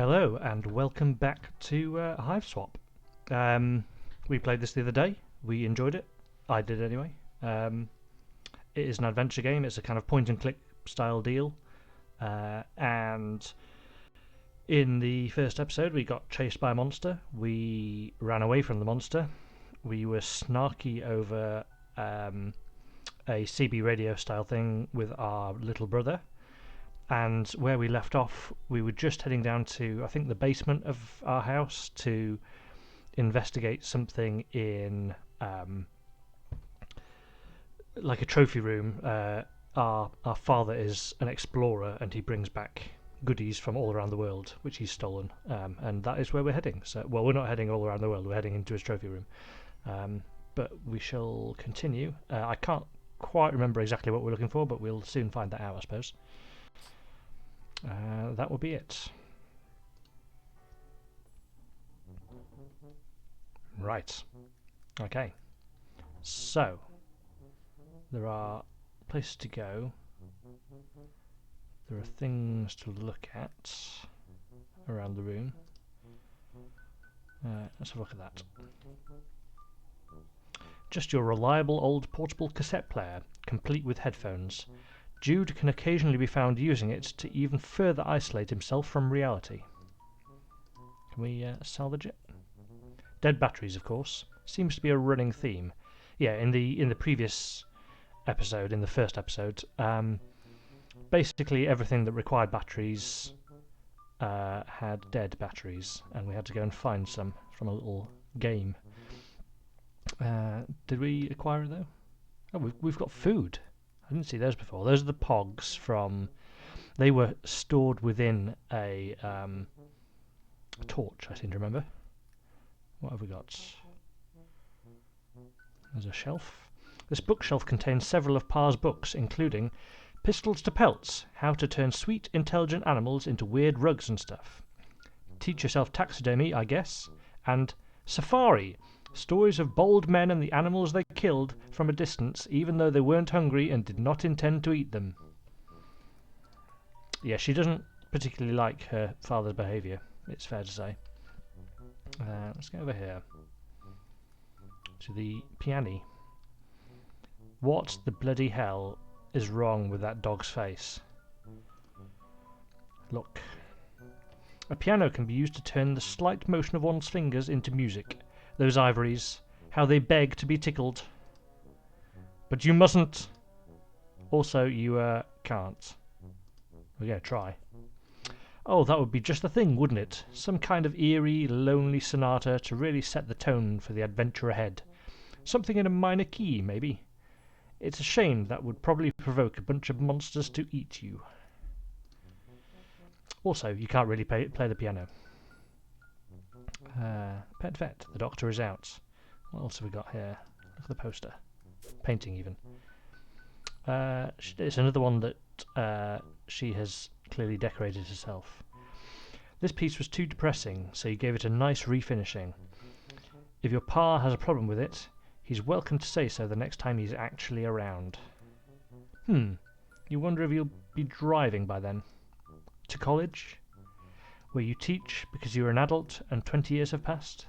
Hello and welcome back to HIVESWAP. We played this the other day. We enjoyed it. I did anyway. It is an adventure game. It's a kind of point and click style deal. And in the first episode we got chased by a monster. We ran away from the monster. We were snarky over a CB radio style thing with our little brother. And where we left off, we were just heading down to, I think, the basement of our house to investigate something in like a trophy room. Our father is an explorer and he brings back goodies from all around the world, which he's stolen. And that is where we're heading. So, well, we're not heading all around the world, we're heading into his trophy room. But we shall continue. I can't quite remember exactly what we're looking for, but we'll soon find that out, I suppose. That will be it. Right. Okay. So, there are places to go. There are things to look at around the room. Let's have a look at that. Just your reliable old portable cassette player, complete with headphones. Jude can occasionally be found using it to even further isolate himself from reality. Can we salvage it? Dead batteries, of course. Seems to be a running theme. Yeah, in the previous episode, in the first episode, basically everything that required batteries had dead batteries, and we had to go and find some from a little game. Did we acquire it though? Oh, we've got food. I didn't see those before. Those are the pogs from... They were stored within a torch, I seem to remember. What have we got? There's a shelf. This bookshelf contains several of Pa's books, including Pistols to Pelts, How to Turn Sweet, Intelligent Animals into Weird Rugs and Stuff. Teach Yourself Taxidermy, I guess. And Safari, Stories of bold men and the animals they killed from a distance, even though they weren't hungry and did not intend to eat them. Yeah, she doesn't particularly like her father's behaviour, it's fair to say. Let's go over here to the piano. What the bloody hell is wrong with that dog's face? Look. A piano can be used to turn the slight motion of one's fingers into music. Those ivories, how they beg to be tickled. But you mustn't. Also, you can't. We're going to try. Oh, that would be just the thing, wouldn't it? Some kind of eerie, lonely sonata to really set the tone for the adventure ahead. Something in a minor key, maybe. It's a shame that would probably provoke a bunch of monsters to eat you. Also, you can't really play the piano. Pet vet, the doctor is out. What else have we got here? Look at the poster. Painting, even. It's another one that she has clearly decorated herself. This piece was too depressing, so you gave it a nice refinishing. If your pa has a problem with it, he's welcome to say so the next time he's actually around. You wonder if you'll be driving by then? To college? Where you teach because you're an adult and 20 years have passed?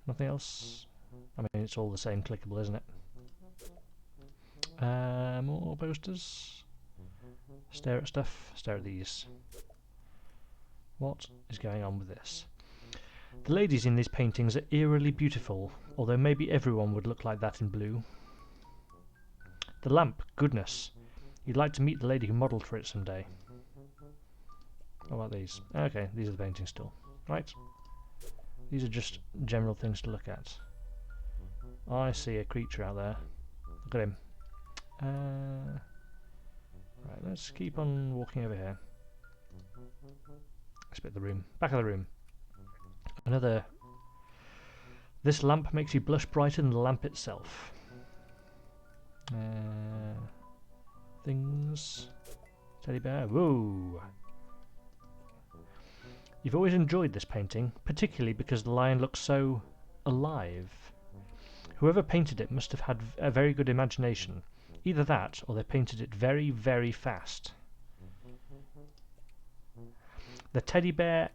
Nothing else? I mean, it's all the same clickable, isn't it? More posters. Stare at stuff. Stare at these. What is going on with this? The ladies in these paintings are eerily beautiful, although maybe everyone would look like that in blue. The lamp, goodness. You'd like to meet the lady who modelled for it someday. What about these? Okay, these are the paintings still. Right. These are just general things to look at. I see a creature out there. Look at him. Right, let's keep on walking over here. Let's bit the room. Back of the room. Another... This lamp makes you blush brighter than the lamp itself. Things... Teddy bear. Whoa! You've always enjoyed this painting, particularly because the lion looks so alive. Whoever painted it must have had a very good imagination. Either that, or they painted it very, very fast. The teddy bear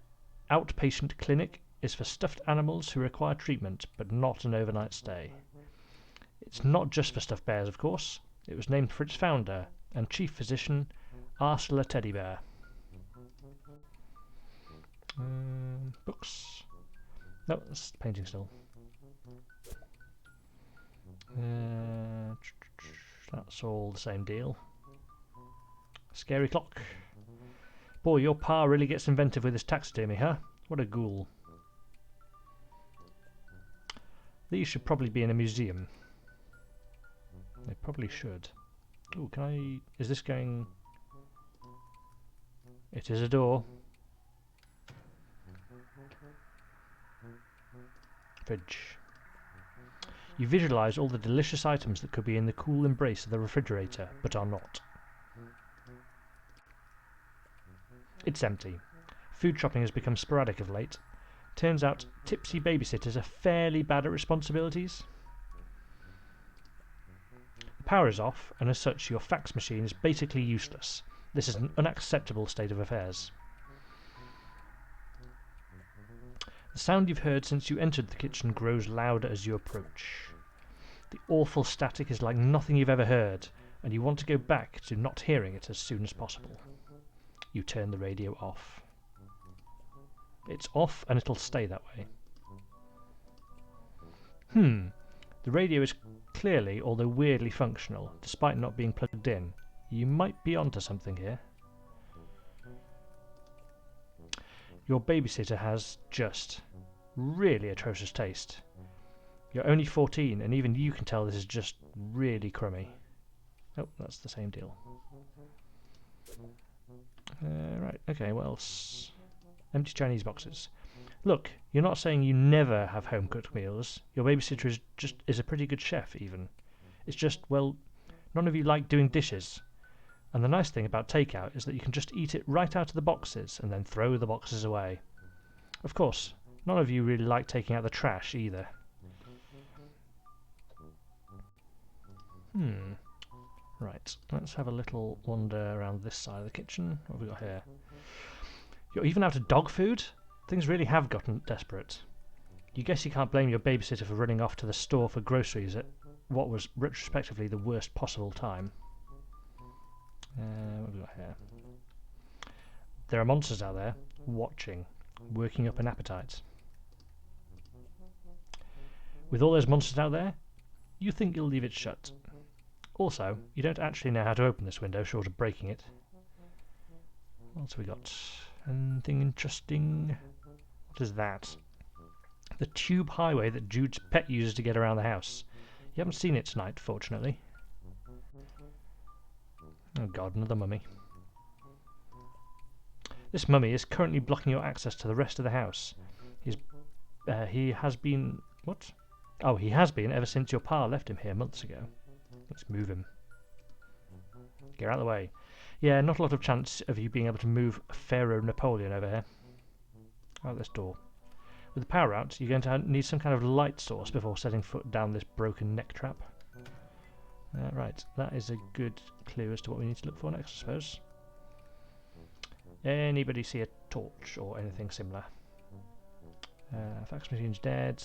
outpatient clinic is for stuffed animals who require treatment, but not an overnight stay. It's not just for stuffed bears, of course. It was named for its founder and chief physician, Ursula Teddy Bear. Books. No, that's the painting still. That's all the same deal. Scary clock. Boy, your pa really gets inventive with his taxidermy, huh? What a ghoul. These should probably be in a museum. They probably should. Oh, can I... Is this going... It is a door. Fridge. You visualise all the delicious items that could be in the cool embrace of the refrigerator, but are not. It's empty. Food shopping has become sporadic of late. Turns out tipsy babysitters are fairly bad at responsibilities. The power is off, and as such your fax machine is basically useless. This is an unacceptable state of affairs. The sound you've heard since you entered the kitchen grows louder as you approach. The awful static is like nothing you've ever heard, and you want to go back to not hearing it as soon as possible. You turn the radio off. It's off and it'll stay that way. The radio is clearly, although weirdly functional, despite not being plugged in. You might be onto something here. Your babysitter has just really atrocious taste. You're only 14 and even you can tell this is just really crummy. Oh, that's the same deal. Right, okay, what else? Empty Chinese boxes. Look, you're not saying you never have home-cooked meals. Your babysitter is a pretty good chef, even. It's just, well, none of you like doing dishes. And the nice thing about takeout is that you can just eat it right out of the boxes and then throw the boxes away. Of course, none of you really like taking out the trash either. Right, let's have a little wander around this side of the kitchen. What have we got here? You're even out of dog food? Things really have gotten desperate. You guess you can't blame your babysitter for running off to the store for groceries at what was retrospectively the worst possible time. What have we got here? There are monsters out there, watching, working up an appetite. With all those monsters out there, you think you'll leave it shut. Also, you don't actually know how to open this window short of breaking it. What else have we got? Anything interesting? What is that? The tube highway that Jude's pet uses to get around the house. You haven't seen it tonight, fortunately. Oh god, another mummy. This mummy is currently blocking your access to the rest of the house. He has been... What? Oh, he has been ever since your pa left him here months ago. Let's move him. Get out of the way. Yeah, not a lot of chance of you being able to move Pharaoh Napoleon over here. Out this door. With the power out, you're going to need some kind of light source before setting foot down this broken neck trap. Right, that is a good clue as to what we need to look for next, I suppose. Anybody see a torch or anything similar? Fax machine's dead.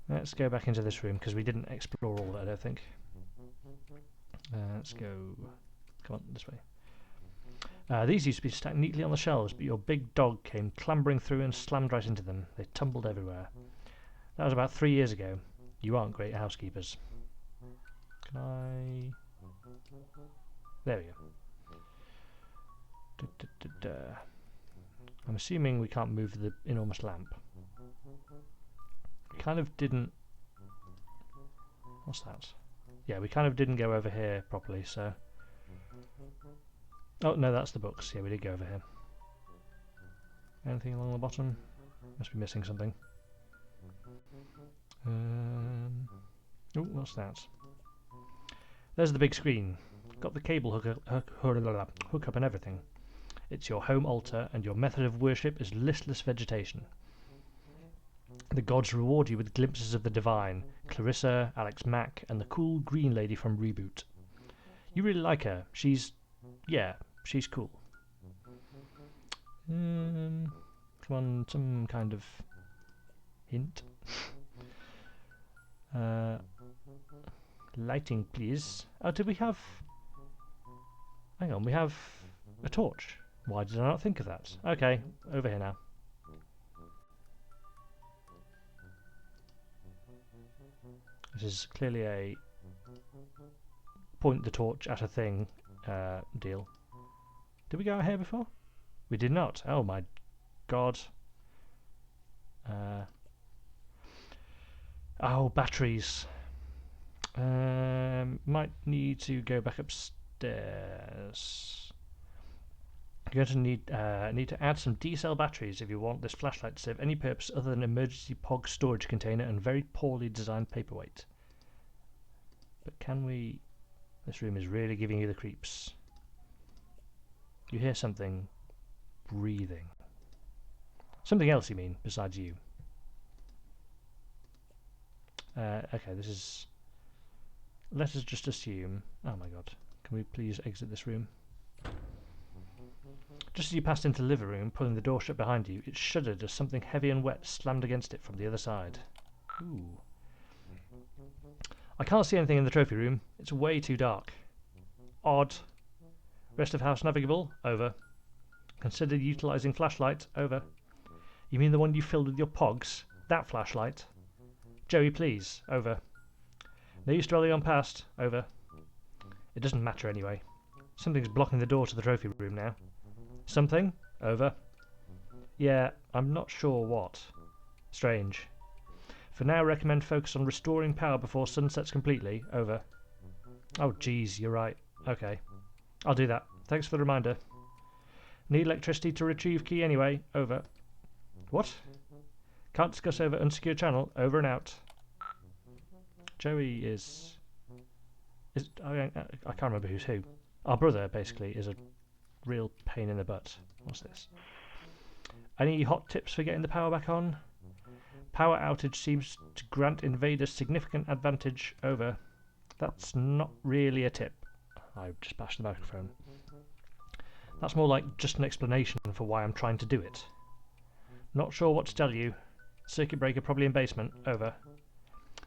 Let's go back into this room because we didn't explore all of it, I don't think. Let's go... Come on, this way. These used to be stacked neatly on the shelves, but your big dog came clambering through and slammed right into them. They tumbled everywhere. That was about 3 years ago. You aren't great housekeepers. Can I... There we go. I'm assuming we can't move the enormous lamp. We kind of didn't... What's that? Yeah, we kind of didn't go over here properly, so... Oh, no, that's the books. Yeah, we did go over here. Anything along the bottom? Must be missing something. Oh, what's that? There's the big screen. Got the cable hook up and everything. It's your home altar, and your method of worship is listless vegetation. The gods reward you with glimpses of the divine, Clarissa, Alex Mack, and the cool green lady from Reboot. You really like her. She's... yeah, she's cool. Come on, some kind of hint. Lighting, please. Oh, did we have... Hang on, we have a torch. Why did I not think of that? Okay, over here now. This is clearly a point the torch at a thing deal. Did we go out here before? We did not. Oh my god. Oh, batteries. Might need to go back upstairs. You're going to need to add some D-cell batteries if you want this flashlight to serve any purpose other than emergency POG storage container and very poorly designed paperweight. But can we... This room is really giving you the creeps. You hear something breathing. Something else, you mean, besides you. Okay, this is... Let us just assume... Oh my god. Can we please exit this room? Just as you passed into the living room, pulling the door shut behind you, it shuddered as something heavy and wet slammed against it from the other side. Ooh. I can't see anything in the trophy room. It's way too dark. Odd. Rest of house navigable? Over. Consider utilising flashlight? Over. You mean the one you filled with your pogs? That flashlight? Joey, please? Over. No use dwelling on past? Over. It doesn't matter anyway. Something's blocking the door to the trophy room now. Something? Over. Yeah, I'm not sure what. Strange. For now, recommend focus on restoring power before sun sets completely. Over. Oh, geez, you're right. Okay. I'll do that. Thanks for the reminder. Need electricity to retrieve key anyway. Over. What? Can't discuss over unsecure channel. Over and out. Joey is I can't remember who's who. Our brother, basically, is a real pain in the butt. What's this? Any hot tips for getting the power back on? Power outage seems to grant invaders significant advantage. Over. That's not really a tip. I just bashed the microphone. That's more like just an explanation for why I'm trying to do it. Not sure what to tell you. Circuit breaker probably in basement. Over.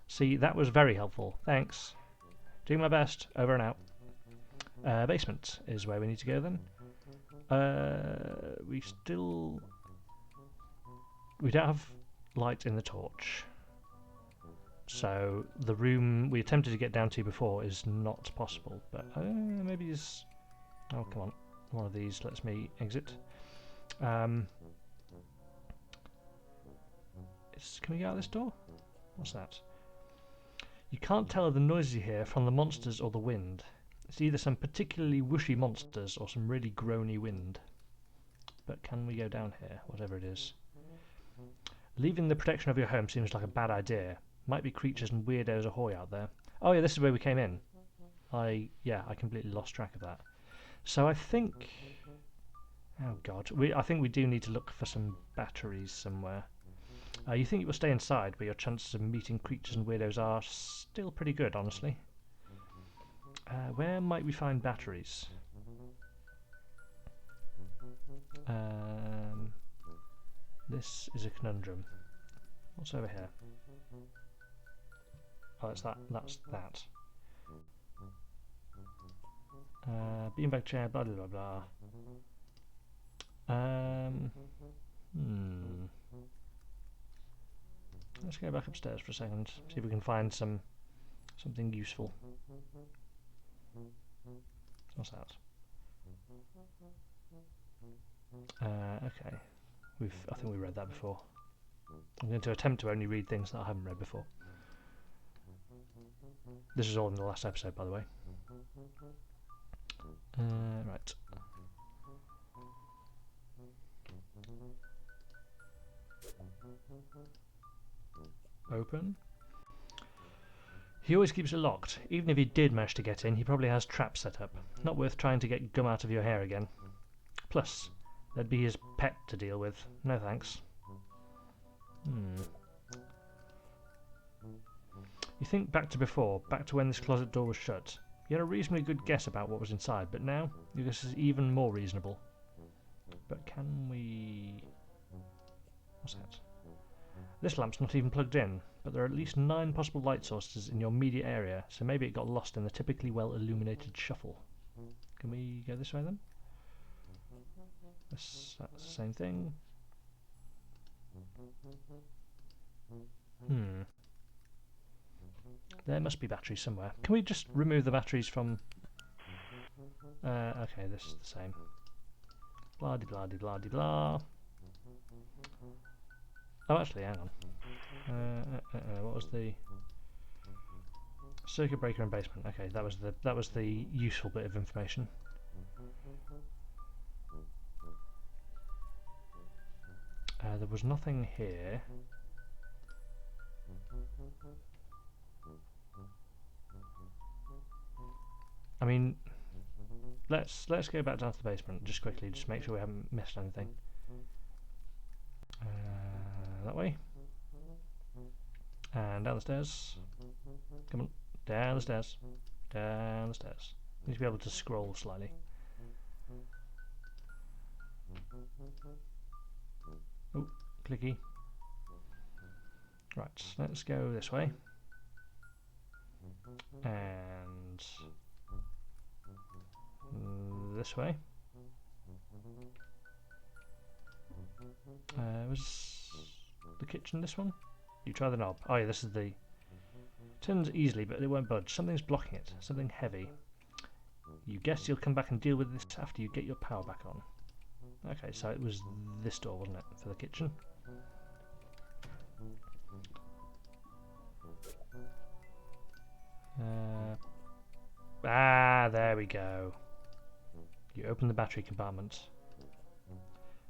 See, that was very helpful. Thanks. Doing my best. Over and out. Basement is where we need to go then. We don't have light in the torch. So the room we attempted to get down to before is not possible. But maybe it's... Oh, come on. One of these lets me exit. Can we get out this door? What's that? You can't tell the noises you hear from the monsters or the wind. It's either some particularly whooshy monsters or some really groany wind. But can we go down here, whatever it is? Leaving the protection of your home seems like a bad idea. Might be creatures and weirdos ahoy out there. Oh yeah, this is where we came in. I completely lost track of that. So I think... Oh god, I think we do need to look for some batteries somewhere. You think it will stay inside, but your chances of meeting creatures and weirdos are still pretty good, honestly. Where might we find batteries? This is a conundrum. What's over here? Oh, that's that. That's that. Beanbag chair, blah blah blah blah. Let's go back upstairs for a second, see if we can find something useful. What's that? Okay. I think we read that before. I'm going to attempt to only read things that I haven't read before. This is all in the last episode, by the way. Right. Open. He always keeps it locked. Even if he did manage to get in, he probably has traps set up. Not worth trying to get gum out of your hair again. Plus, there'd be his pet to deal with. No thanks. You think back to before, back to when this closet door was shut. You had a reasonably good guess about what was inside, but now your guess is even more reasonable. But can we... What's that? This lamp's not even plugged in, but there are at least 9 possible light sources in your immediate area, so maybe it got lost in the typically well-illuminated shuffle. Can we go this way then? That's the same thing. There must be batteries somewhere. Can we just remove the batteries from... okay, this is the same. Blah de blah de blah de blah. Oh, actually, hang on. What was the circuit breaker and basement? Okay, that was the useful bit of information. There was nothing here. I mean, let's go back down to the basement just quickly, just make sure we haven't missed anything. That way. And down the stairs. Come on, down the stairs. Down the stairs. Need to be able to scroll slightly. Oh, clicky. Right, let's go this way. And this way. Was the kitchen this one? You try the knob. Oh yeah, this is the... Turns easily, but it won't budge. Something's blocking it. Something heavy. You guess you'll come back and deal with this after you get your power back on. Okay, so it was this door, wasn't it, for the kitchen? There we go. You open the battery compartment.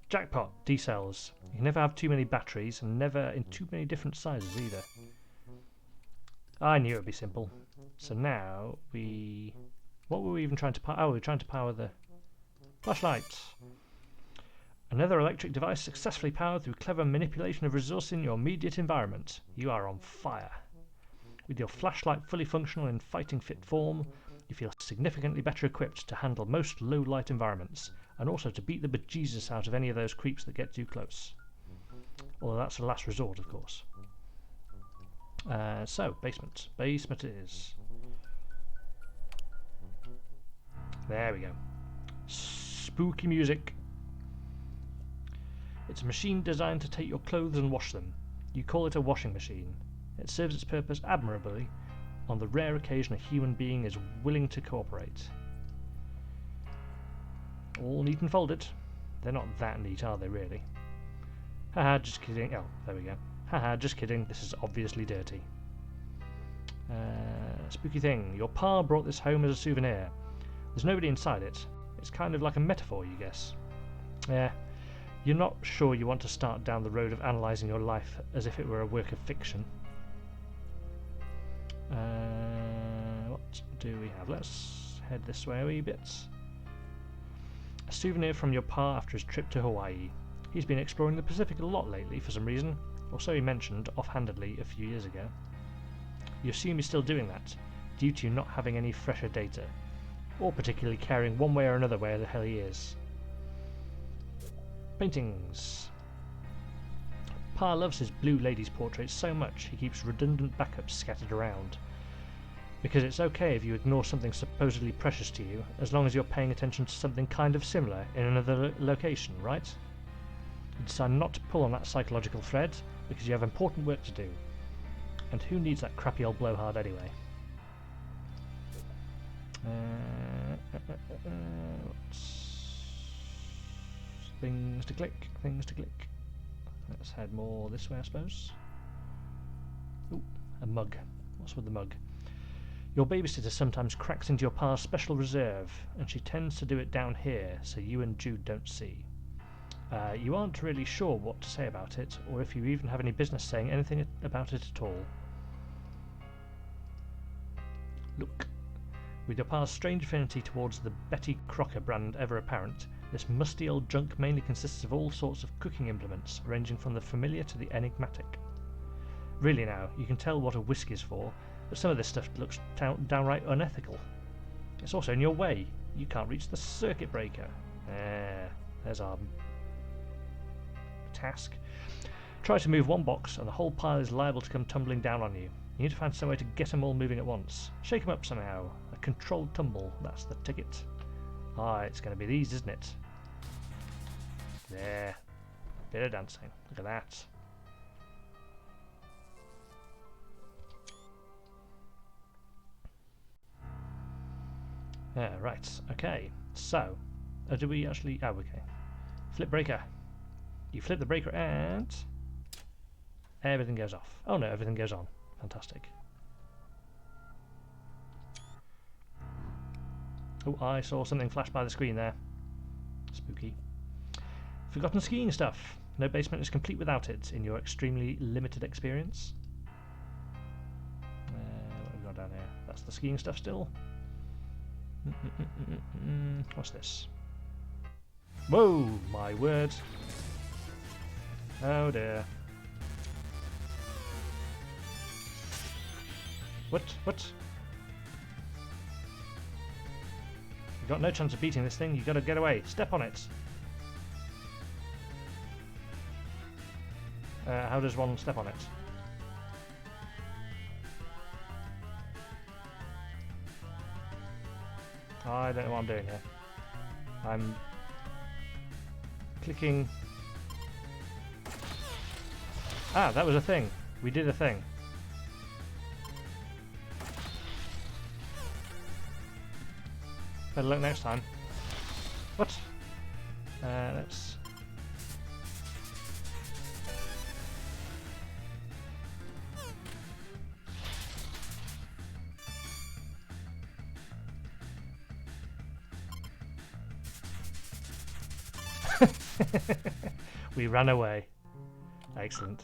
Jackpot, D-cells. You can never have too many batteries and never in too many different sizes either. I knew it would be simple. So now we... What were we even trying to power? Oh, we were trying to power the flashlight. Another electric device successfully powered through clever manipulation of resources in your immediate environment. You are on fire. With your flashlight fully functional in fighting fit form, you feel significantly better equipped to handle most low-light environments, and also to beat the bejesus out of any of those creeps that get too close. Although that's a last resort, of course. So, basement. Basement it is. There we go. Spooky music. It's a machine designed to take your clothes and wash them. You call it a washing machine. It serves its purpose admirably on the rare occasion a human being is willing to cooperate. All neat and folded. They're not that neat, are they, really? Haha, just kidding. Oh, there we go. Haha, just kidding. This is obviously dirty. Spooky thing. Your pa brought this home as a souvenir. There's nobody inside it. It's kind of like a metaphor, you guess. Yeah. You're not sure you want to start down the road of analysing your life as if it were a work of fiction. What do we have? Let's head this way a wee bit. A souvenir from your pa after his trip to Hawaii. He's been exploring the Pacific a lot lately for some reason, or so he mentioned offhandedly a few years ago. You assume he's still doing that, due to you not having any fresher data, or particularly caring one way or another where the hell he is. Paintings. Pa loves his Blue Lady's portraits so much he keeps redundant backups scattered around. Because it's okay if you ignore something supposedly precious to you, as long as you're paying attention to something kind of similar in another location, right? You decide not to pull on that psychological thread, because you have important work to do. And who needs that crappy old blowhard anyway? Things to click, things to click. Let's head more this way, I suppose. Ooh, a mug. What's with the mug? Your babysitter sometimes cracks into your pa's special reserve, and she tends to do it down here, so you and Jude don't see. You aren't really sure what to say about it, or if you even have any business saying anything about it at all. Look. With your pa's strange affinity towards the Betty Crocker brand ever apparent, this musty old junk mainly consists of all sorts of cooking implements, ranging from the familiar to the enigmatic. Really now, you can tell what a whisk is for, but some of this stuff looks downright unethical. It's also in your way. You can't reach the circuit breaker. There's our task. Try to move one box and the whole pile is liable to come tumbling down on you. You need to find some way to get them all moving at once. Shake them up somehow. A controlled tumble, that's the ticket. Ah, it's going to be these, isn't it? There. Bit of dancing. Look at that. Yeah, right. Okay. So, do we actually... Oh, okay. Flip breaker. You flip the breaker and... everything goes off. Oh no, everything goes on. Fantastic. Oh, I saw something flash by the screen there. Spooky. Forgotten skiing stuff. No basement is complete without it in your extremely limited experience. What have we got down here? That's the skiing stuff still. What's this? Whoa, my word. Oh dear. What? You've got no chance of beating this thing, you've got to get away. Step on it. How does one step on it? I don't know what I'm doing here. I'm clicking... Ah, that was a thing. We did a thing. Better luck next time. What? Let's... We ran away. Excellent.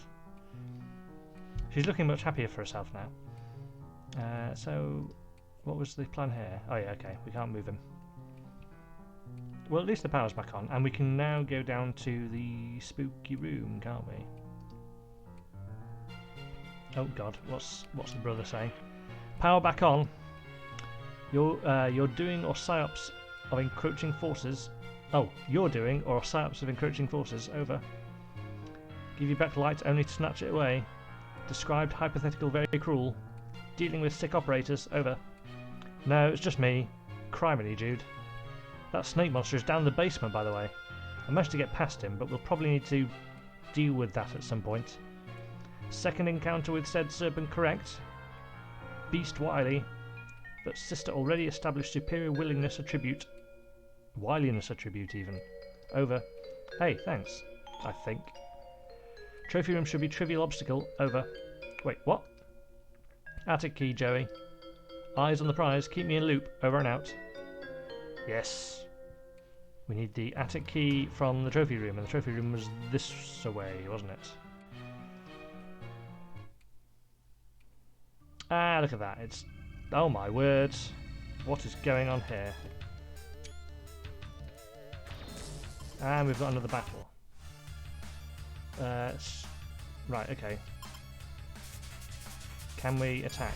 She's looking much happier for herself now. So, what was the plan here? Oh yeah, okay, we can't move him. Well, at least the power's back on, and we can now go down to the spooky room, can't we? Oh god, what's the brother saying? Power back on. You're doing or psyops of encroaching forces. Oh, you're doing or psyops of encroaching forces. Over. Give you back light only to snatch it away. Described hypothetical very cruel. Dealing with sick operators. Over. No, it's just me. Criminy, Jude. That snake monster is down the basement, by the way. I managed to get past him, but we'll probably need to deal with that at some point. Second encounter with said serpent correct. Beast wily, but sister already established superior wiliness attribute. Wiliness attribute, even. Over. Hey, thanks. I think. Trophy room should be trivial obstacle. Over. Wait, what? Attic key, Joey. Eyes on the prize. Keep me in loop. Over and out. Yes. We need the attic key from the trophy room, and the trophy room was this away, wasn't it? Ah, look at that. It's... Oh my word. What is going on here? And we've got another battle. Right, okay. Can we attack?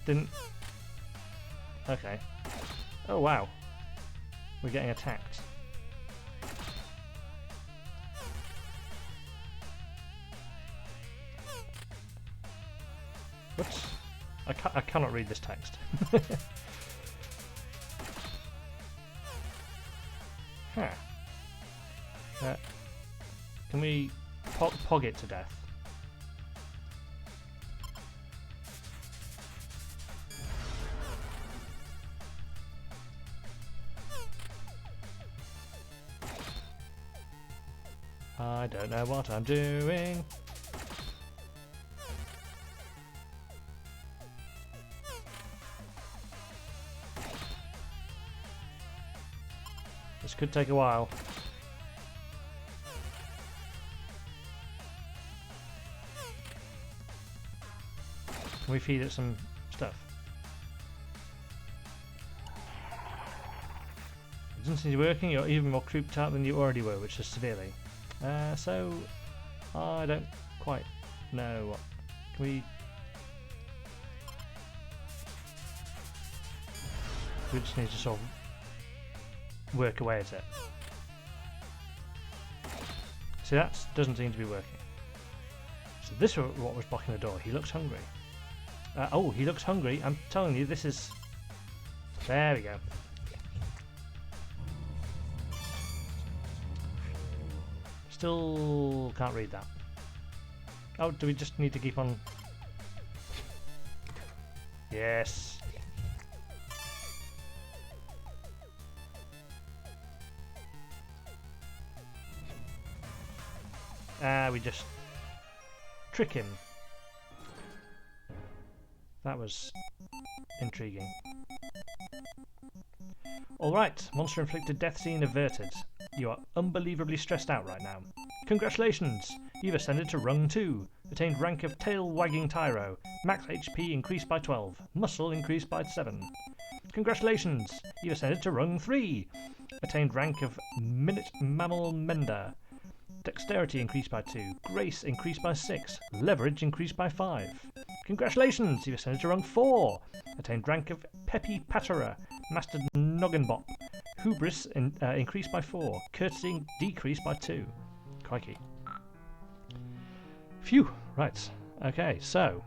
Didn't... Okay. Oh wow. We're getting attacked. Whoops. I cannot read this text. Huh. Can we pog it to death? I don't know what I'm doing. This could take a while. Can we feed it some stuff? It doesn't seem to be working. You're even more creeped out than you already were, which is severely. So I don't quite know what. Can we? We just need to sort of work away at it. See, that doesn't seem to be working. So this is what was blocking the door. He looks hungry. Oh, he looks hungry. I'm telling you, this is... There we go. Still can't read that. Oh, do we just need to keep on... Yes. We just trick him. That was intriguing. Alright, monster inflicted death scene averted. You are unbelievably stressed out right now. Congratulations! You've ascended to rung 2. Attained rank of tail wagging tyro. Max HP increased by 12. Muscle increased by 7. Congratulations! You've ascended to rung 3. Attained rank of minute mammal mender. Dexterity increased by 2. Grace increased by 6. Leverage increased by 5. Congratulations! You've ascended to rung 4. Attained rank of peppy patterer. Mastered noggin bop. Hubris increased by 4. Courtesy decreased by 2. Crikey. Phew! Right. Okay, so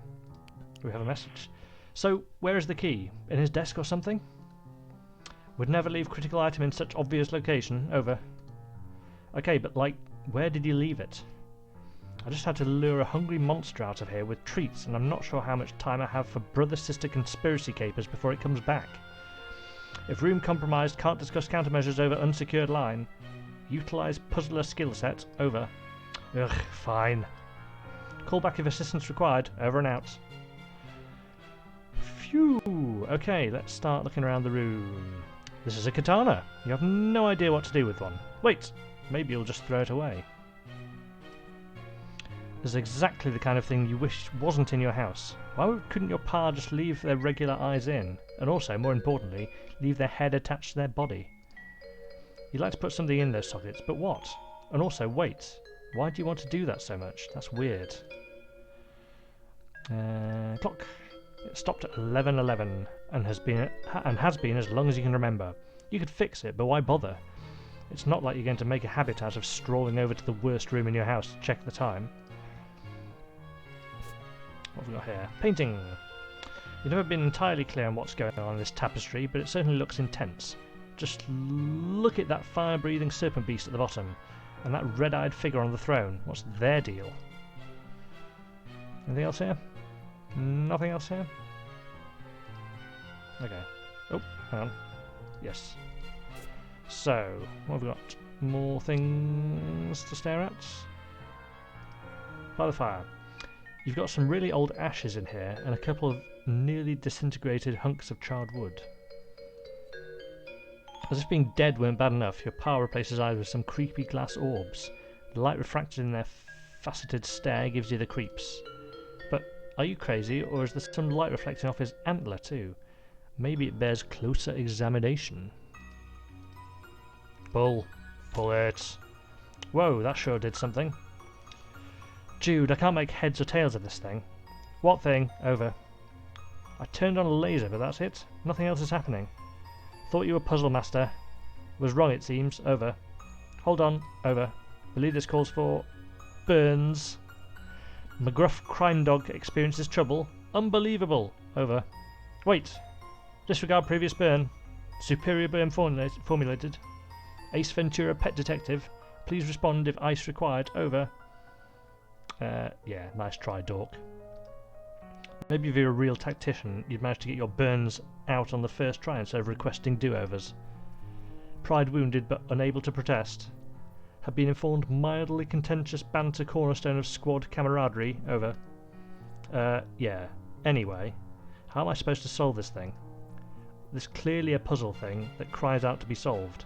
we have a message. So, where is the key? In his desk or something? Would never leave critical item in such obvious location. Over. Okay, but like, where did you leave it? I just had to lure a hungry monster out of here with treats, and I'm not sure how much time I have for brother-sister conspiracy capers before it comes back. If room compromised, can't discuss countermeasures over unsecured line. Utilize puzzler skill set. Over. Ugh, fine. Call back if assistance required. Over and out. Phew. Okay, let's start looking around the room. This is a katana. You have no idea what to do with one. Wait, maybe you'll just throw it away. This is exactly the kind of thing you wish wasn't in your house. Why couldn't your pa just leave their regular eyes in? And also, more importantly, leave their head attached to their body? You'd like to put something in those sockets, but what? And also, wait. Why do you want to do that so much? That's weird. Clock. It stopped at 11:11 and has been as long as you can remember. You could fix it, but why bother? It's not like you're going to make a habit out of strolling over to the worst room in your house to check the time. What have we got here? Painting. You've never been entirely clear on what's going on in this tapestry, but it certainly looks intense. Just look at that fire-breathing serpent beast at the bottom, and that red-eyed figure on the throne. What's their deal? Anything else here? Nothing else here? Okay. Oh, hang on. Yes. So, what have we got? More things to stare at? By the fire. You've got some really old ashes in here, and a couple of nearly disintegrated hunks of charred wood. As if being dead weren't bad enough, your pa replaces eyes with some creepy glass orbs. The light refracted in their faceted stare gives you the creeps. But are you crazy, or is there some light reflecting off his antler too? Maybe it bears closer examination. Pull. Pull it. Whoa, that sure did something. Jude, I can't make heads or tails of this thing. What thing? Over. I turned on a laser, but that's it. Nothing else is happening. Thought you were puzzle master. Was wrong, it seems. Over. Hold on. Over. Believe this calls for... burns. McGruff crime dog experiences trouble. Unbelievable. Over. Wait. Disregard previous burn. Superior burn formulated. Ace Ventura pet detective. Please respond if ice required. Over. Yeah, nice try, dork. Maybe if you're a real tactician, you'd manage to get your burns out on the first try instead of requesting do-overs. Pride wounded but unable to protest. Have been informed mildly contentious banter cornerstone of squad camaraderie. Over. Yeah. Anyway, how am I supposed to solve this thing? This clearly a puzzle thing that cries out to be solved.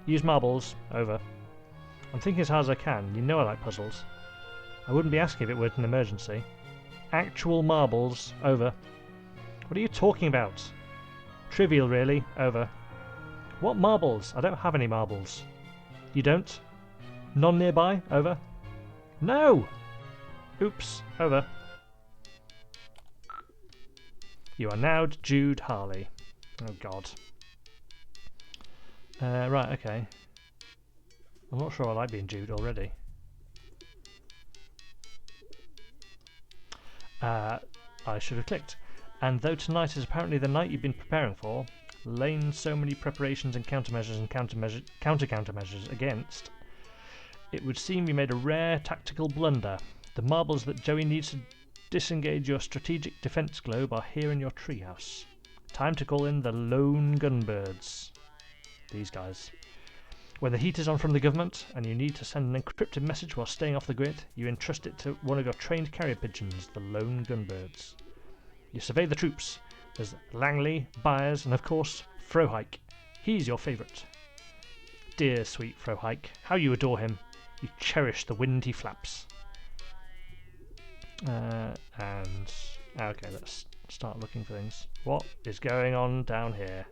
Use marbles. Over. I'm thinking as hard as I can. You know I like puzzles. I wouldn't be asking if it weren't an emergency. Actual marbles. Over. What are you talking about? Trivial, really. Over. What marbles? I don't have any marbles. You don't? None nearby? Over. No! Oops. Over. You are now Jude Harley. Oh god. Right, okay. I'm not sure I like being Jude already. I should have clicked. And though tonight is apparently the night you've been preparing for, laying so many preparations and countermeasures and countermeasures against, it would seem you made a rare tactical blunder. The marbles that Joey needs to disengage your strategic defense globe are here in your treehouse. Time to call in the lone gunbirds. These guys. When the heat is on from the government and you need to send an encrypted message while staying off the grid, you entrust it to one of your trained carrier pigeons, the lone gunbirds. You survey the troops. There's Langley, Byers, and of course, Frohike. He's your favourite. Dear sweet Frohike, how you adore him. You cherish the wind he flaps. Okay, let's start looking for things. What is going on down here?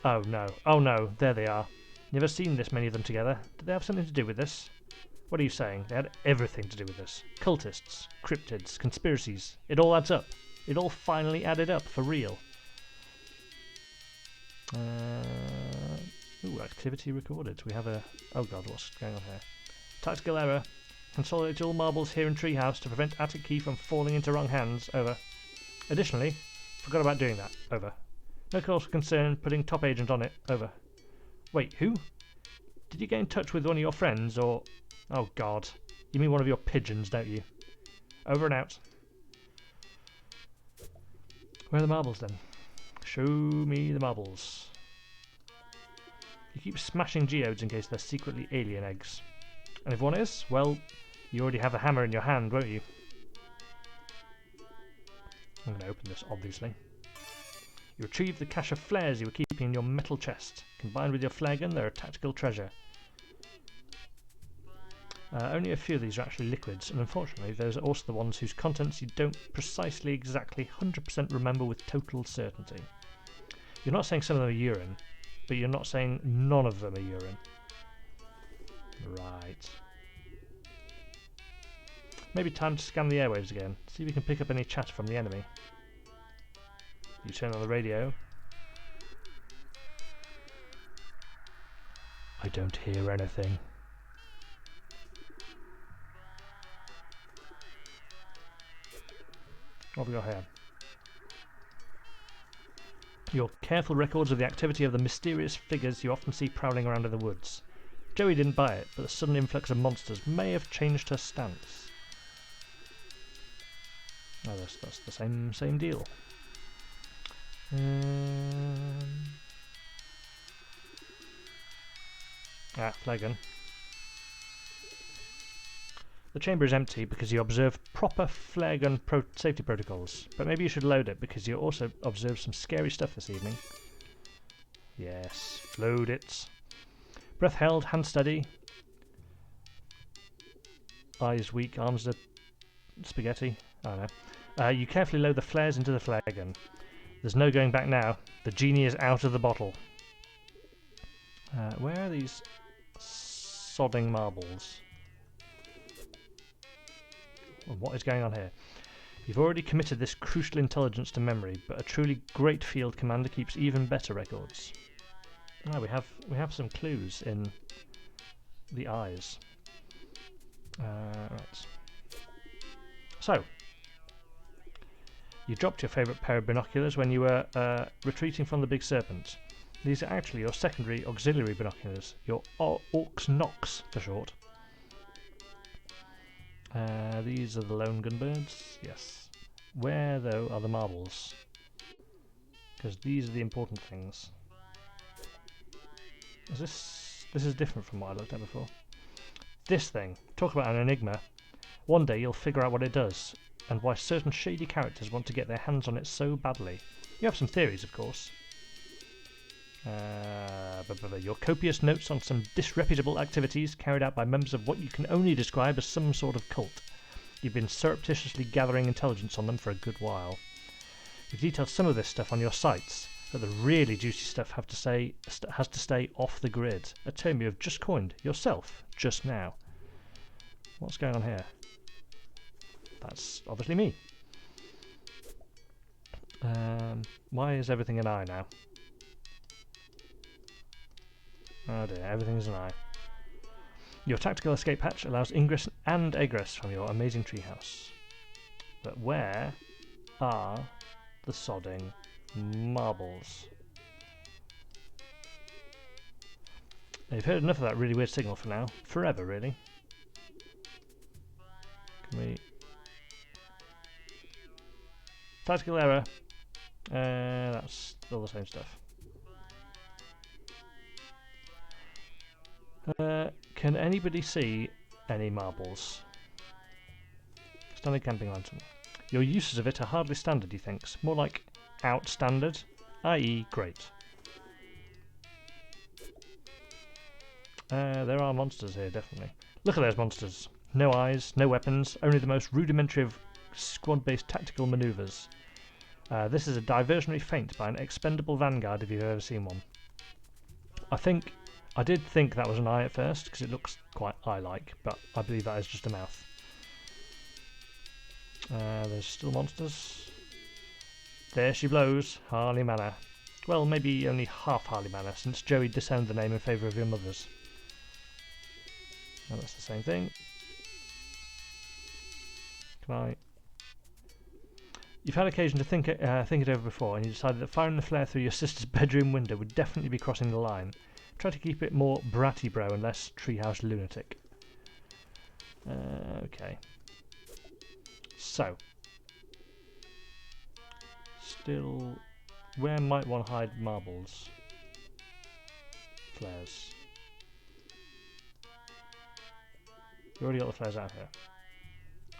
Oh no, there they are. Never seen this many of them together. Did they have something to do with this? What are you saying? They had everything to do with this. Cultists, cryptids, conspiracies. It all adds up. It all finally added up, for real. Activity recorded. We have a... Oh god, what's going on here? Tactical error. Consolidate all marbles here in Treehouse to prevent attic key from falling into wrong hands. Over. Additionally, forgot about doing that. Over. No cause for concern, putting top agent on it. Over. Wait, who? Did you get in touch with one of your friends, or... Oh god. You mean one of your pigeons, don't you? Over and out. Where are the marbles then? Show me the marbles. You keep smashing geodes in case they're secretly alien eggs. And if one is, well, you already have a hammer in your hand, won't you? I'm going to open this, obviously. You retrieve the cache of flares you were keeping in your metal chest. Combined with your flare gun, they're a tactical treasure. Only a few of these are actually liquids, and unfortunately those are also the ones whose contents you don't precisely, exactly, 100% remember with total certainty. You're not saying some of them are urine, but you're not saying none of them are urine. Right. Maybe time to scan the airwaves again, see if we can pick up any chatter from the enemy. You turn on the radio. I don't hear anything. What have we got here? Your careful records of the activity of the mysterious figures you often see prowling around in the woods. Joey didn't buy it, but the sudden influx of monsters may have changed her stance. Oh, that's the same deal. Flare gun. The chamber is empty because you observed proper flare gun safety protocols, but maybe you should load it because you also observed some scary stuff this evening. Yes, load it. Breath held, hand steady. Eyes weak, arms are spaghetti. I don't know. You carefully load the flares into the flare gun. There's no going back now. The genie is out of the bottle. Where are these sodding marbles? Well, what is going on here? You've already committed this crucial intelligence to memory, but a truly great field commander keeps even better records. Ah, we have some clues in the eyes. Right. So, you dropped your favourite pair of binoculars when you were retreating from the big serpent. These are actually your secondary auxiliary binoculars, your Orcs Nox for short. These are the lone gunbirds, yes. Where, though, are the marbles? Because these are the important things. This is different from what I looked at before. This thing, talk about an enigma. One day you'll figure out what it does, and why certain shady characters want to get their hands on it so badly. You have some theories, of course. Your copious notes on some disreputable activities carried out by members of what you can only describe as some sort of cult. You've been surreptitiously gathering intelligence on them for a good while. You've detailed some of this stuff on your sites, but the really juicy stuff has to stay off the grid, a term you have just coined yourself just now. What's going on here? That's obviously me. Why is everything an eye now? Oh dear, everything's an eye. Your tactical escape hatch allows ingress and egress from your amazing treehouse. But where are the sodding marbles? Now, you've heard enough of that really weird signal for now. Forever, really. Can we... Tactical error. That's all the same stuff. Can anybody see any marbles? Standard camping lantern. Your uses of it are hardly standard, he thinks. More like outstandard, i.e. great. There are monsters here, definitely. Look at those monsters. No eyes, no weapons, only the most rudimentary of squad-based tactical manoeuvres. This is a diversionary feint by an expendable vanguard if you've ever seen one. I did think that was an eye at first, because it looks quite eye-like, but I believe that is just a mouth. There's still monsters. There she blows, Harley Manor. Well, maybe only half Harley Manor, since Joey disowned the name in favour of your mother's. And that's the same thing. Can I... You've had occasion to think it over before, and you decided that firing the flare through your sister's bedroom window would definitely be crossing the line. Try to keep it more bratty bro and less treehouse lunatic. Okay. So. Still... Where might one hide marbles? Flares. You already got the flares out here.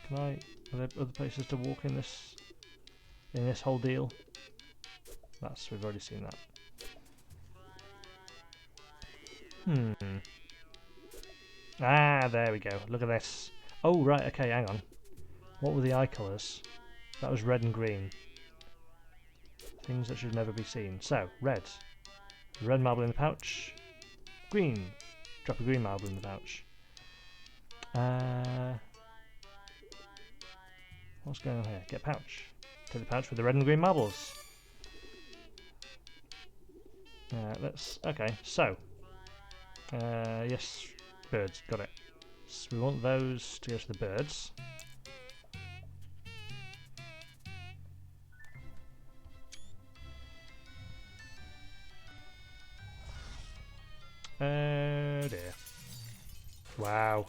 Can I... Are there other places to walk in this whole deal? We've already seen that. Ah, there we go. Look at this. Oh, right, okay, hang on. What were the eye colours? That was red and green. Things that should never be seen. So, red. Red marble in the pouch. Green. Drop a green marble in the pouch. What's going on here? Get pouch. Take the pouch with the red and green marbles. Okay, so. Yes, birds, got it. So we want those to go to the birds. Oh dear. Wow.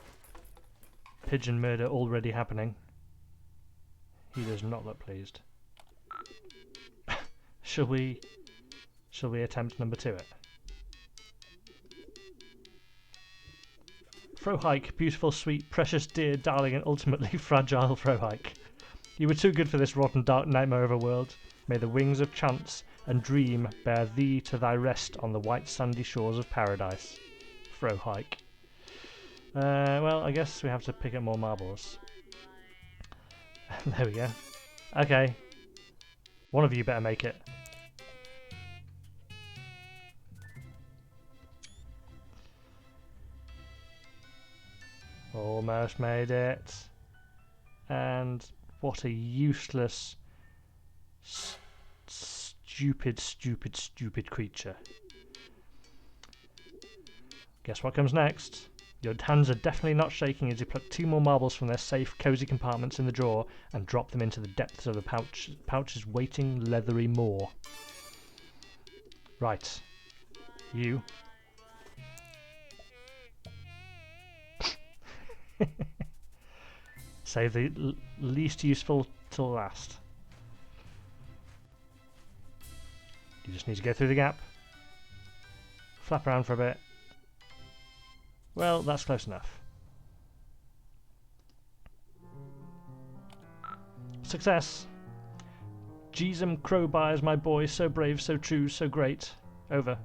Pigeon murder already happening. He does not look pleased. Shall we attempt number 2 it? Frohike, beautiful, sweet, precious, dear, darling, and ultimately fragile Frohike. You were too good for this rotten dark nightmare of a world. May the wings of chance and dream bear thee to thy rest on the white sandy shores of paradise. Frohike. Well, I guess we have to pick up more marbles. There we go. Okay. One of you better make it. Almost made it. And what a useless, stupid creature. Guess what comes next? Your hands are definitely not shaking as you pluck 2 more marbles from their safe, cosy compartments in the drawer and drop them into the depths of the pouch's waiting leathery maw. Right. You. Save the least useful till last. You just need to go through the gap. Flap around for a bit. Well, that's close enough. Success! Jeezum Crowbars, my boy, so brave, so true, so great. Over.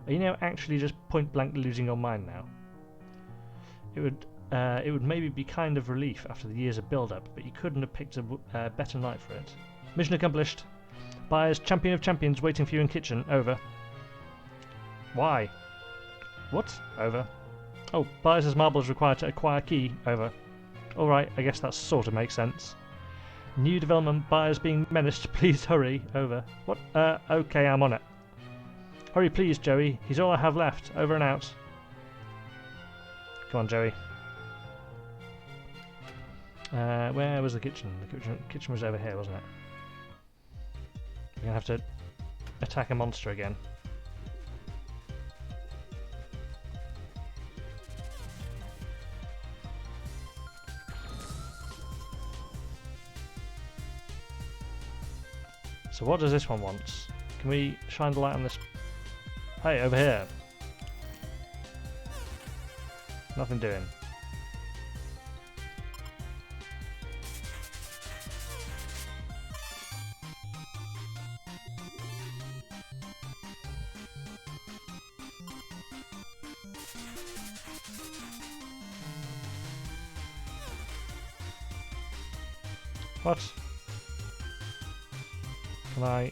Are you now actually just point blank losing your mind now? It would maybe be kind of relief after the years of build-up, but you couldn't have picked a better night for it. Mission accomplished. Buyers, champion of champions, waiting for you in kitchen. Over. Why? What? Over. Oh, buyers' marbles required to acquire key. Over. Alright, I guess that sort of makes sense. New development, buyers being menaced. Please hurry. Over. What? Okay, I'm on it. Hurry please, Joey. He's all I have left. Over and out. Come on, Joey. Where was the kitchen? The kitchen was over here, wasn't it? We're gonna have to attack a monster again. So what does this one want? Can we shine the light on this? Hey, over here. Nothing doing. What? Can I...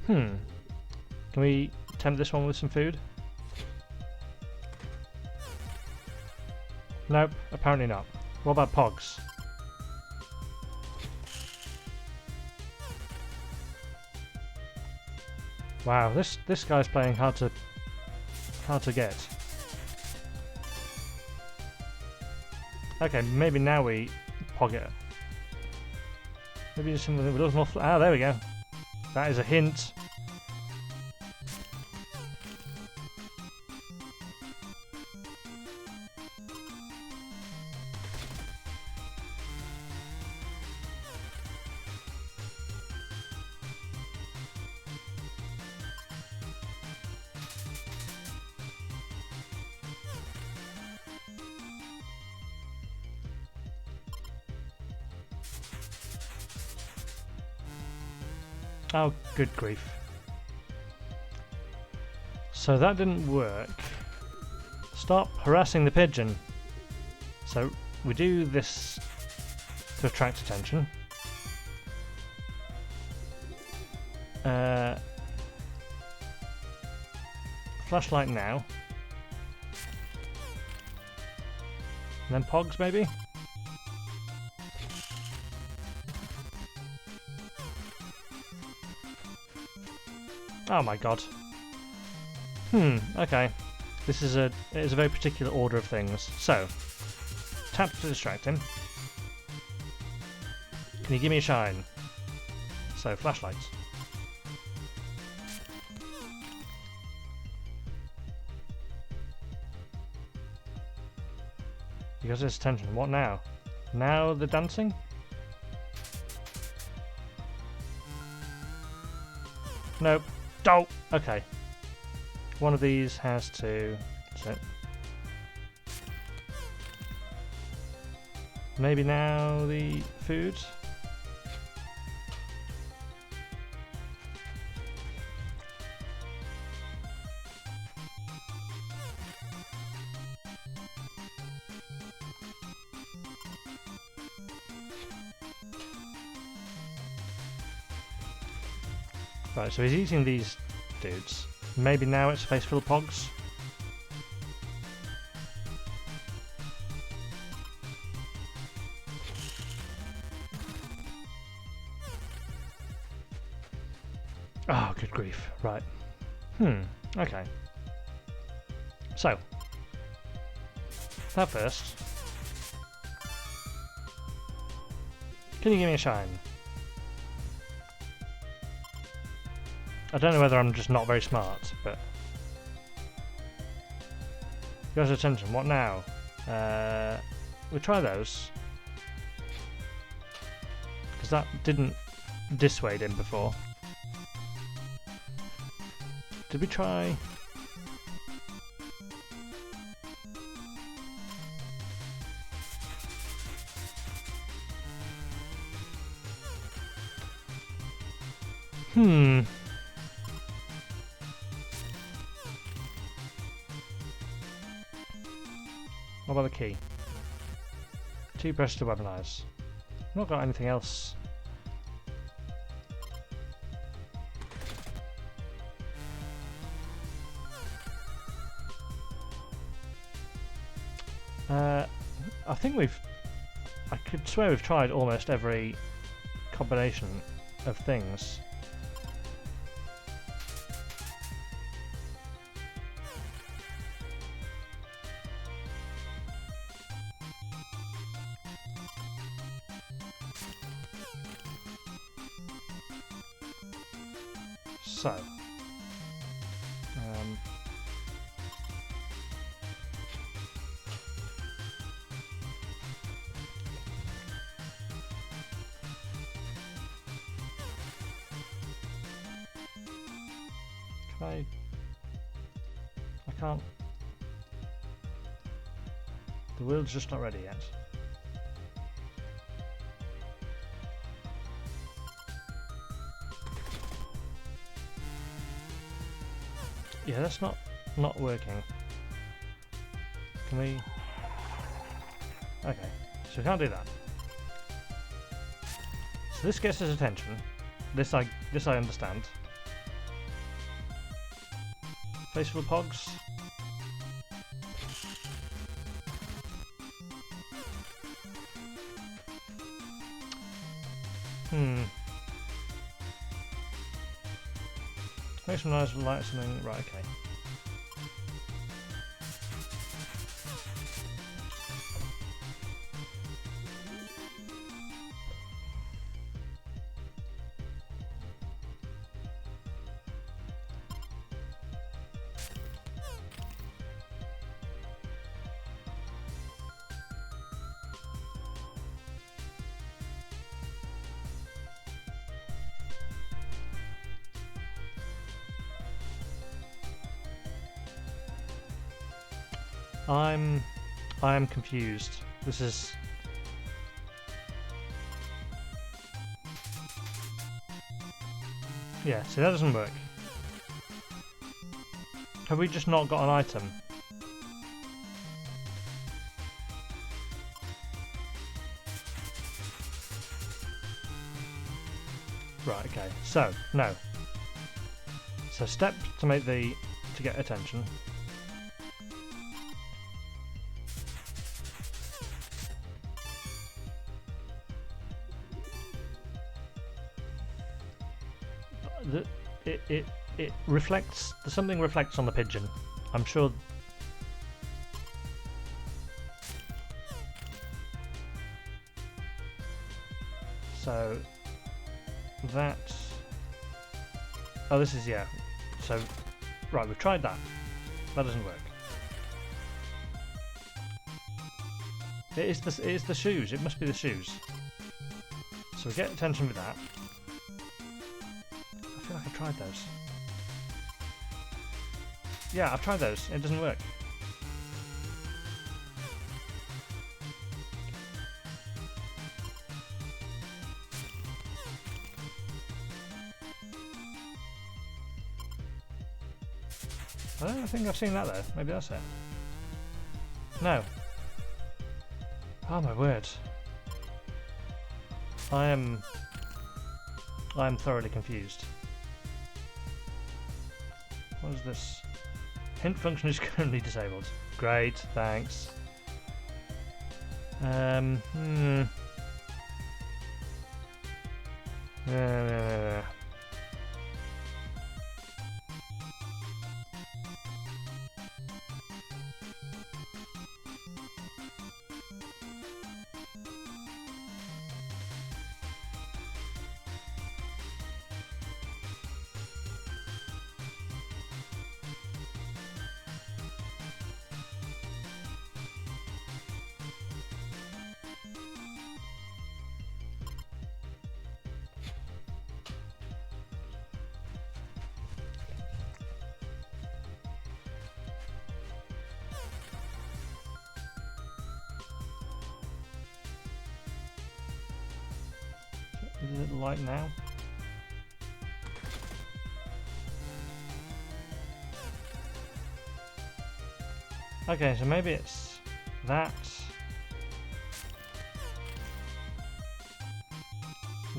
Can we tempt this one with some food? Nope, apparently not. What about Pogs? Wow, this guy's playing hard to get. Okay, maybe now we Pog it. Maybe just something with a little more. Ah, there we go. That is a hint. Oh, good grief. So that didn't work. Stop harassing the pigeon. So we do this to attract attention. Flashlight now. And then Pogs maybe? Oh my god. Okay. This is it is a very particular order of things. So, tap to distract him. Can you give me a shine? So, flashlights. You got his attention. What now? Now the dancing? Nope. Oh! Okay. One of these has to... So. Maybe now the food? Right, so he's eating these dudes. Maybe now it's a face full of Pogs. Oh, good grief. Right. Okay. So. That first. Can you give me a shine? I don't know whether I'm just not very smart, but... Guys, attention, what now? We'll try those. Because that didn't dissuade him before. Did we try... What about the key? 2 press to weaponize. Not got anything else. I think I could swear we've tried almost every combination of things. So, I can't. The wheel's just not ready yet. Yeah, that's not working. Can we? Okay, so we can't do that. So this gets his attention. This I understand. Face full of pogs. Make some noise, light something. Right, okay. I am confused. This is... Yeah, see, that doesn't work. Have we just not got an item? Right, okay. So, no. So step to make to get attention. It reflects, something reflects on the pigeon. I'm sure. So that. Oh, this is, yeah. So right, we've tried that. That doesn't work. It is the shoes. It must be the shoes. So we get attention with that. I feel like I've tried those. Yeah, I've tried those. It doesn't work. I don't think I've seen that though. Maybe that's it. No. Oh my word. I am thoroughly confused. What is this? Hint function is currently disabled. Great, thanks. Is it light now? Okay, so maybe it's that.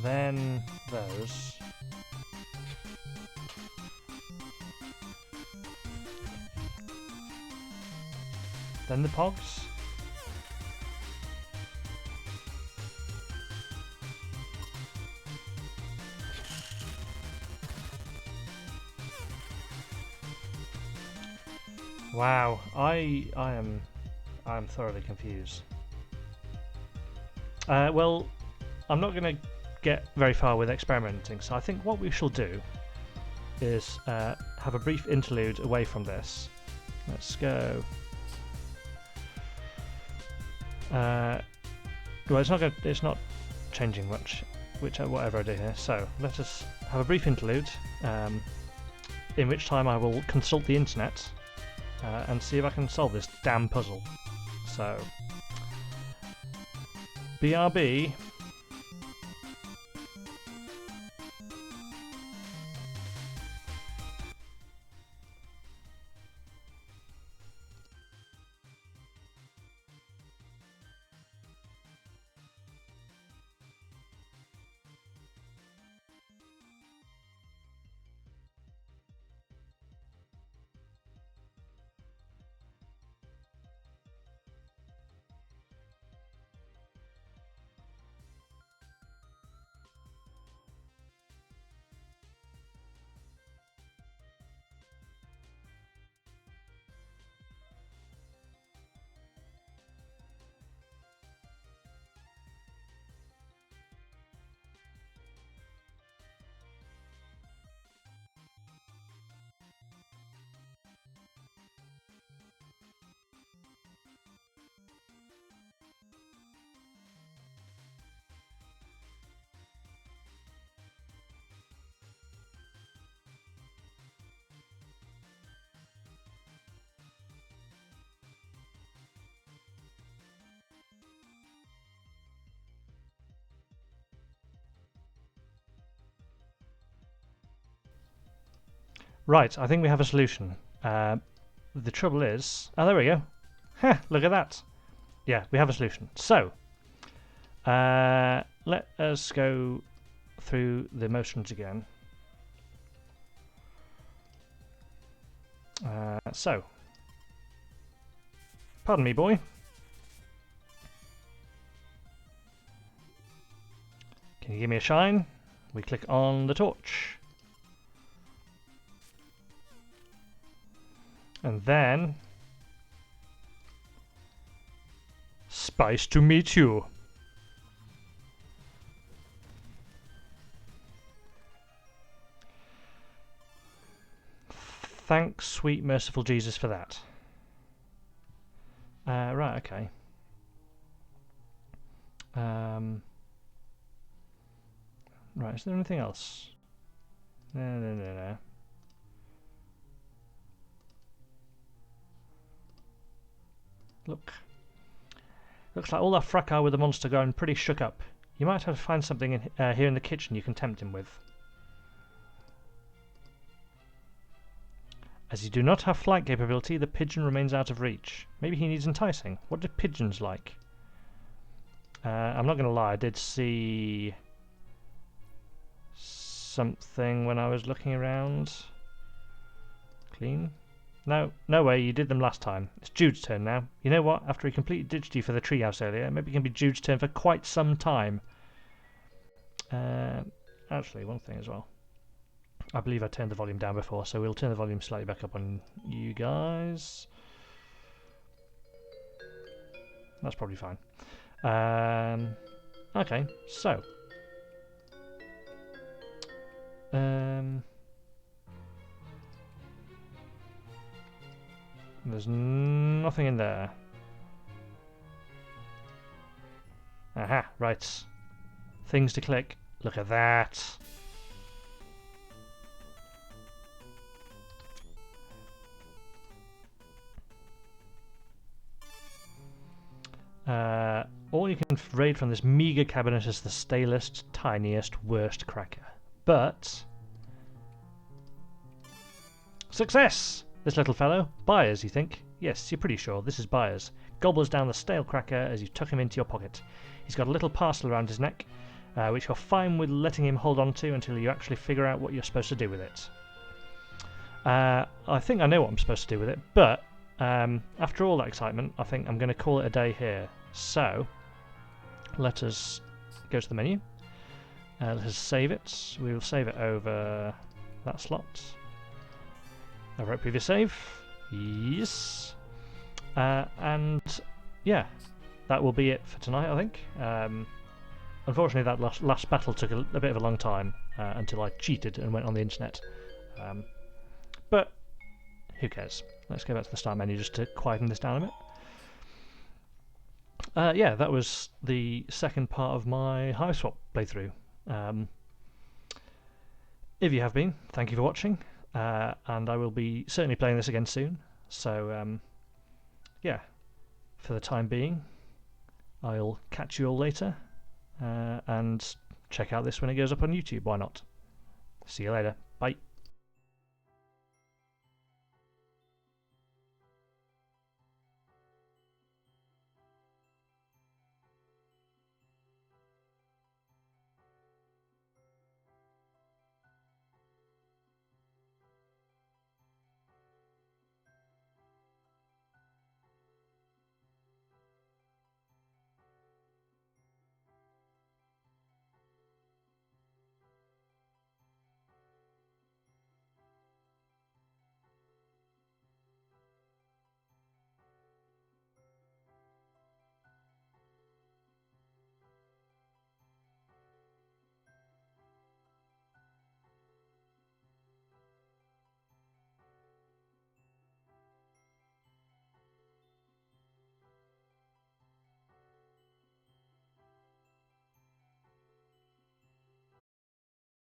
Then those. Then the pogs. Wow, I'm thoroughly confused. Well, I'm not going to get very far with experimenting, so I think what we shall do is have a brief interlude away from this. Let's go. Well, it's not changing much, whatever I do here. So let us have a brief interlude, in which time I will consult the internet and see if I can solve this damn puzzle. So, BRB. Right, I think we have a solution. The trouble is... Oh, there we go. Heh, look at that. Yeah, we have a solution. So, let us go through the motions again. So, pardon me, boy. Can you give me a shine? We click on the torch. And then... Spice to meet you. Thanks, sweet merciful Jesus, for that. Right, okay. Right, is there anything else? No. Look. Looks like all that fracas with the monster going pretty shook up. You might have to find something here in the kitchen you can tempt him with. As you do not have flight capability, the pigeon remains out of reach. Maybe he needs enticing. What do pigeons like? I'm not going to lie, I did see something when I was looking around. Clean? No way, you did them last time. It's Jude's turn now. You know what? After he completely ditched you for the treehouse earlier, maybe it can be Jude's turn for quite some time. Actually, one thing as well. I believe I turned the volume down before, so we'll turn the volume slightly back up on you guys. That's probably fine. Okay, so... there's nothing in there. Aha, right. Things to click. Look at that. All you can raid from this meagre cabinet is the stalest, tiniest, worst cracker. But... success! This little fellow. Byers, you think? Yes, you're pretty sure. This is Byers. Gobbles down the stale cracker as you tuck him into your pocket. He's got a little parcel around his neck, which you're fine with letting him hold on to until you actually figure out what you're supposed to do with it. I think I know what I'm supposed to do with it, but after all that excitement, I think I'm going to call it a day here. So, let us go to the menu. Let us save it. We will save it over that slot. Over at previous save. Yes. And yeah, that will be it for tonight, I think. Unfortunately, that last battle took a bit of a long time until I cheated and went on the internet. But who cares? Let's go back to the start menu just to quieten this down a bit. Yeah, that was the second part of my HIVESWAP playthrough. If you have been, thank you for watching, and I will be certainly playing this again soon. So yeah, for the time being, I'll catch you all later, and check out this when it goes up on YouTube. Why not? See you later. Bye.